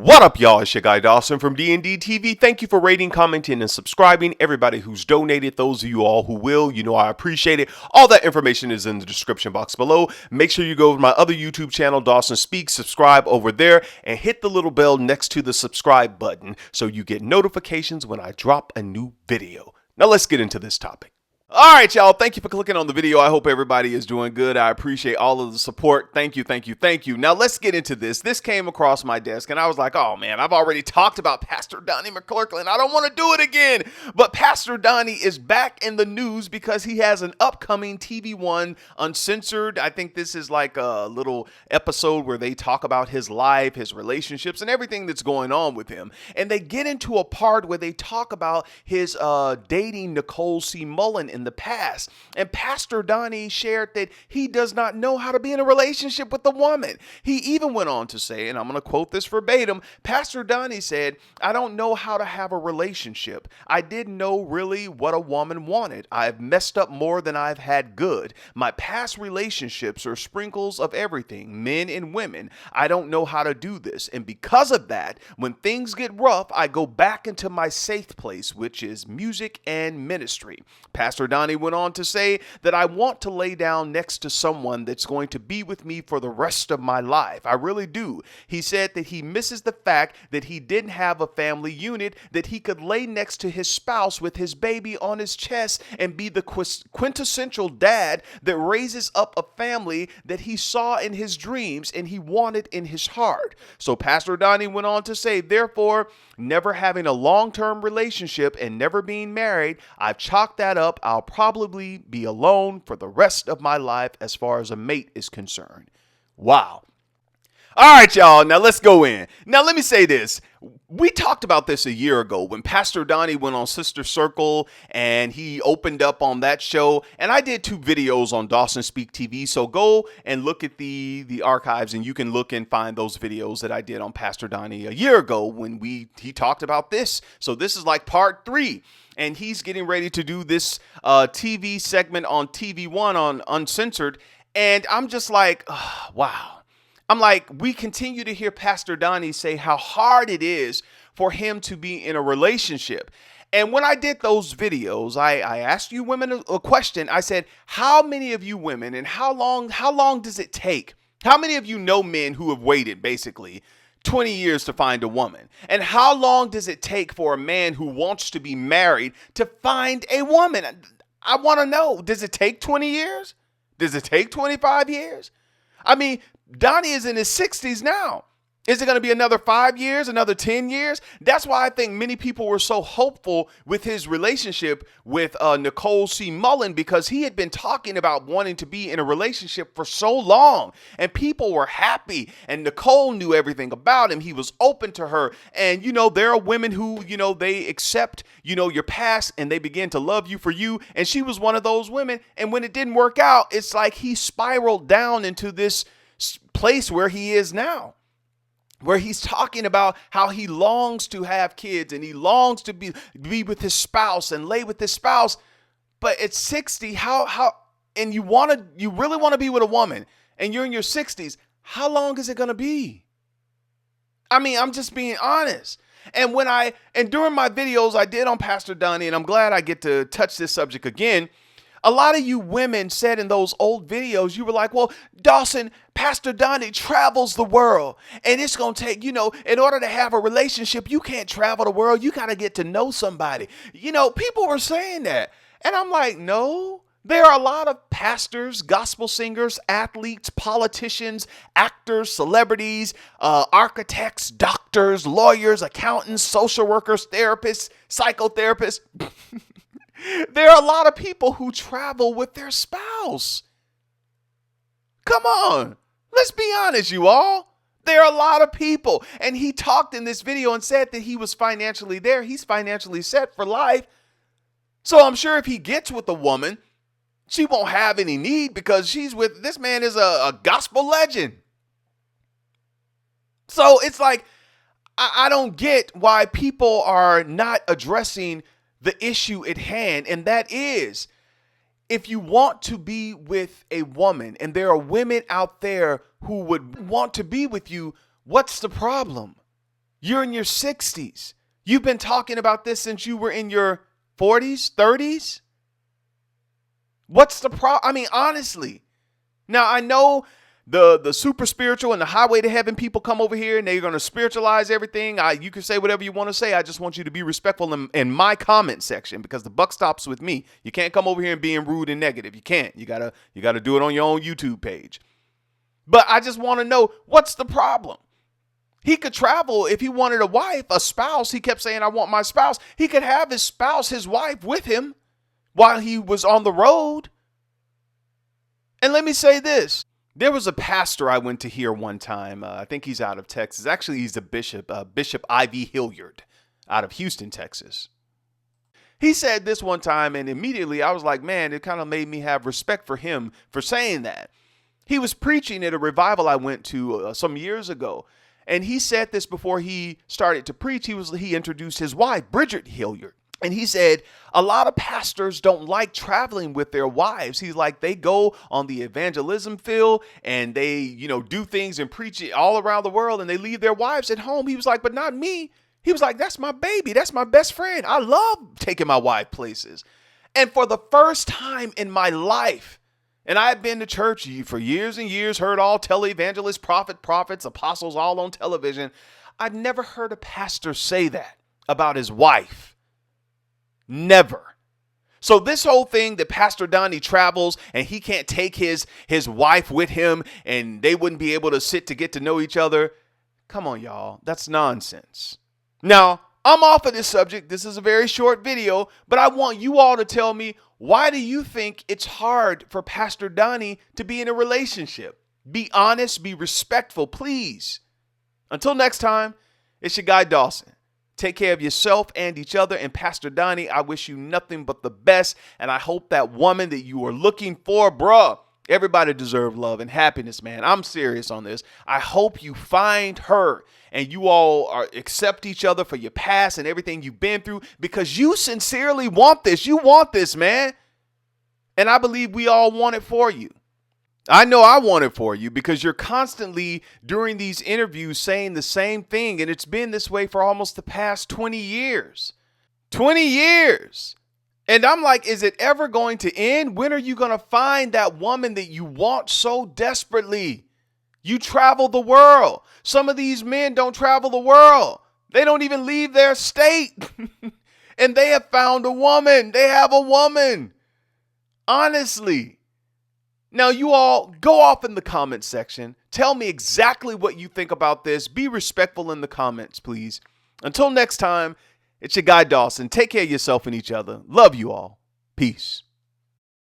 What up, y'all? It's your guy Dawson from D&D TV. Thank you for rating, commenting, and subscribing. Everybody who's donated, those of you all who will, you know I appreciate it. All that information is in the description box below. Make sure you go to my other YouTube channel, Dawson Speaks, subscribe over there, and hit the little bell next to the subscribe button so you get notifications when I drop a new video. Now let's get into this topic. All right, y'all. Thank you for clicking on the video. I hope everybody is doing good. I appreciate all of the support. Thank you, thank you, thank you. Now, let's get into this. This came across my desk, and I was like, oh, man, I've already talked about Pastor Donnie McClurkin. I don't want to do it again. But Pastor Donnie is back in the news because he has an upcoming TV One Uncensored. I think this is like a little episode where they talk about his life, his relationships, and everything that's going on with him. And they get into a part where they talk about his dating Nicole C. Mullen in the past. And Pastor Donnie shared that he does not know how to be in a relationship with a woman. He even went on to say, and I'm going to quote this verbatim, Pastor Donnie said, "I don't know how to have a relationship. I didn't know really what a woman wanted. I've messed up more than I've had good. My past relationships are sprinkles of everything, men and women. I don't know how to do this. And because of that, when things get rough, I go back into my safe place, which is music and ministry." Pastor Donnie went on to say that I want to lay down next to someone that's going to be with me for the rest of my life. I really do. He said that he misses the fact that he didn't have a family unit, that he could lay next to his spouse with his baby on his chest and be the quintessential dad that raises up a family that he saw in his dreams and he wanted in his heart. So Pastor Donnie went on to say, therefore, never having a long-term relationship and never being married, I've chalked that up. I'll probably be alone for the rest of my life as far as a mate is concerned. Wow. All right, y'all. Now let's go in. Now let me say this. We talked about this a year ago when Pastor Donnie went on Sister Circle and he opened up on that show. And I did 2 videos on Dawson Speaks TV. So go and look at the archives and you can look and find those videos that I did on Pastor Donnie a year ago when he talked about this. So this is like part 3. And he's getting ready to do this TV segment on TV One on Uncensored. And I'm just like, oh, wow. I'm like, we continue to hear Pastor Donnie say how hard it is for him to be in a relationship. And when I did those videos, I asked you women a question. I said, how many of you women and how long does it take? How many of you know men who have waited basically 20 years to find a woman? And how long does it take for a man who wants to be married to find a woman? I want to know, does it take 20 years? Does it take 25 years? I mean, Donnie is in his 60s now. Is it going to be another 5 years, another 10 years? That's why I think many people were so hopeful with his relationship with Nicole C. Mullen, because he had been talking about wanting to be in a relationship for so long. And people were happy. And Nicole knew everything about him. He was open to her. And, you know, there are women who, you know, they accept, you know, your past and they begin to love you for you. And she was one of those women. And when it didn't work out, it's like he spiraled down into this place where he is now, where he's talking about how he longs to have kids and he longs to be with his spouse and lay with his spouse. But at 60, and you really want to be with a woman and you're in your 60s, how long is it going to be? I mean, I'm just being honest. And during my videos I did on Pastor Donnie, and I'm glad I get to touch this subject again, a lot of you women said in those old videos, you were like, well, Dawson, Pastor Donnie travels the world and it's going to take, you know, in order to have a relationship, you can't travel the world. You got to get to know somebody. You know, people were saying that. And I'm like, no, there are a lot of pastors, gospel singers, athletes, politicians, actors, celebrities, architects, doctors, lawyers, accountants, social workers, therapists, psychotherapists. There are a lot of people who travel with their spouse. Come on. Let's be honest, you all. There are a lot of people. And he talked in this video and said that he was financially there. He's financially set for life. So I'm sure if he gets with a woman, she won't have any need because this man is a gospel legend. So it's like, I don't get why people are not addressing the issue at hand, and that is, if you want to be with a woman, and there are women out there who would want to be with you, what's the problem? You're in your 60s. You've been talking about this since you were in your 40s, 30s. What's the problem? I mean, honestly. Now, I know the super spiritual and the highway to heaven people come over here and they're going to spiritualize everything. You can say whatever you want to say. I just want you to be respectful in my comment section, because the buck stops with me. You can't come over here and being rude and negative. You can't. You gotta do it on your own YouTube page. But I just want to know, what's the problem? He could travel if he wanted a wife, a spouse. He kept saying, I want my spouse. He could have his spouse, his wife, with him while he was on the road. And let me say this. There was a pastor I went to hear one time. I think he's out of Texas. Actually, he's a bishop, Bishop Ivy Hilliard, out of Houston, Texas. He said this one time, and immediately I was like, man, it kind of made me have respect for him for saying that. He was preaching at a revival I went to some years ago. And he said this before he started to preach. He introduced his wife, Bridget Hilliard. And he said, a lot of pastors don't like traveling with their wives. He's like, they go on the evangelism field and they, do things and preach it all around the world, and they leave their wives at home. He was like, but not me. He was like, that's my baby. That's my best friend. I love taking my wife places. And for the first time in my life, and I had been to church for years and years, heard all televangelists, prophets, apostles all on television. I'd never heard a pastor say that about his wife. Never. So this whole thing that Pastor Donnie travels and he can't take his wife with him and they wouldn't be able to sit to get to know each other. Come on, y'all. That's nonsense. Now, I'm off of this subject. This is a very short video, but I want you all to tell me, why do you think it's hard for Pastor Donnie to be in a relationship? Be honest, be respectful, please. Until next time, it's your guy Dawson. Take care of yourself and each other. And Pastor Donnie, I wish you nothing but the best. And I hope that woman that you are looking for, bruh, everybody deserves love and happiness, man. I'm serious on this. I hope you find her and you all accept each other for your past and everything you've been through, because you sincerely want this. You want this, man. And I believe we all want it for you. I know I want it for you, because you're constantly during these interviews saying the same thing. And it's been this way for almost the past 20 years. 20 years. And I'm like, is it ever going to end? When are you going to find that woman that you want so desperately? You travel the world. Some of these men don't travel the world. They don't even leave their state. And they have found a woman. They have a woman. Honestly. Now, you all go off in the comments section. Tell me exactly what you think about this. Be respectful in the comments, please. Until next time, it's your guy Dawson. Take care of yourself and each other. Love you all. Peace.